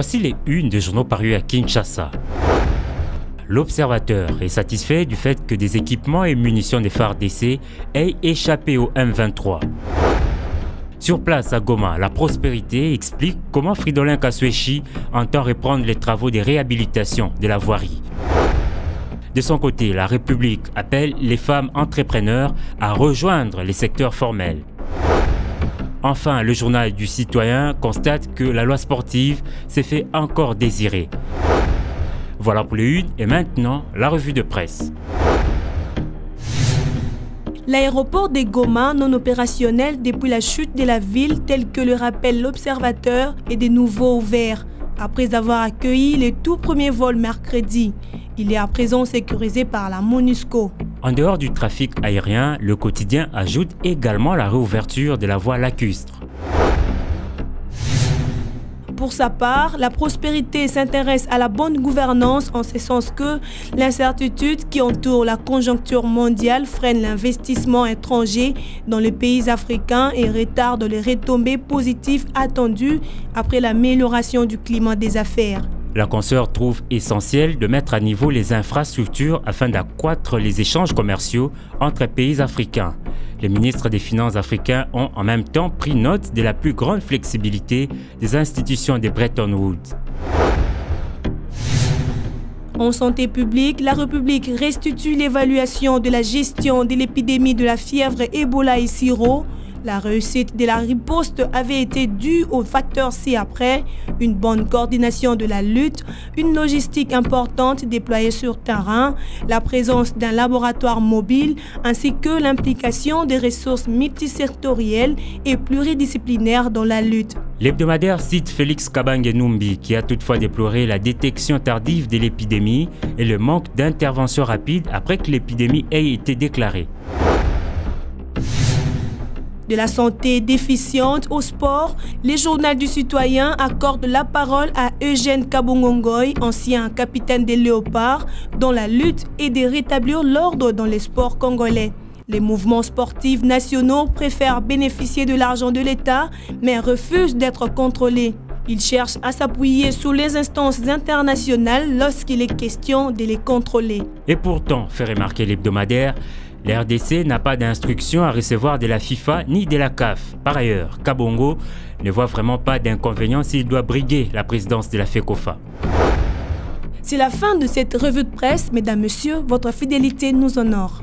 Voici les unes des journaux parus à Kinshasa. L'Observateur est satisfait du fait que des équipements et munitions des FARDC aient échappé au M23. Sur place à Goma, la Prospérité explique comment Fridolin Kaswechi entend reprendre les travaux de réhabilitation de la voirie. De son côté, la République appelle les femmes entrepreneurs à rejoindre les secteurs formels. Enfin, le journal du Citoyen constate que la loi sportive s'est fait encore désirer. Voilà pour les unes et maintenant la revue de presse. L'aéroport de Goma, non opérationnel depuis la chute de la ville, tel que le rappelle l'Observateur, est de nouveau ouvert. Après avoir accueilli les tout premiers vols mercredi, il est à présent sécurisé par la MONUSCO. En dehors du trafic aérien, le quotidien ajoute également la réouverture de la voie lacustre. Pour sa part, la Prospérité s'intéresse à la bonne gouvernance en ce sens que l'incertitude qui entoure la conjoncture mondiale freine l'investissement étranger dans les pays africains et retarde les retombées positives attendues après l'amélioration du climat des affaires. La consoeur trouve essentiel de mettre à niveau les infrastructures afin d'accroître les échanges commerciaux entre pays africains. Les ministres des Finances africains ont en même temps pris note de la plus grande flexibilité des institutions de Bretton Woods. En santé publique, la République restitue l'évaluation de la gestion de l'épidémie de la fièvre Ebola et Siro. La réussite de la riposte avait été due aux facteurs ci-après, une bonne coordination de la lutte, une logistique importante déployée sur terrain, la présence d'un laboratoire mobile ainsi que l'implication des ressources multisectorielles et pluridisciplinaires dans la lutte. L'hebdomadaire cite Félix Kabange Numbi qui a toutefois déploré la détection tardive de l'épidémie et le manque d'intervention rapide après que l'épidémie ait été déclarée. De la santé déficiente au sport, les journaux du Citoyen accordent la parole à Eugène Kabongongoy, ancien capitaine des Léopards, dont la lutte est de rétablir l'ordre dans les sports congolais. Les mouvements sportifs nationaux préfèrent bénéficier de l'argent de l'État, mais refusent d'être contrôlés. Ils cherchent à s'appuyer sur les instances internationales lorsqu'il est question de les contrôler. Et pourtant, fait remarquer l'hebdomadaire, la RDC n'a pas d'instruction à recevoir de la FIFA ni de la CAF. Par ailleurs, Kabongo ne voit vraiment pas d'inconvénient s'il doit briguer la présidence de la FECOFA. C'est la fin de cette revue de presse. Mesdames, Messieurs, votre fidélité nous honore.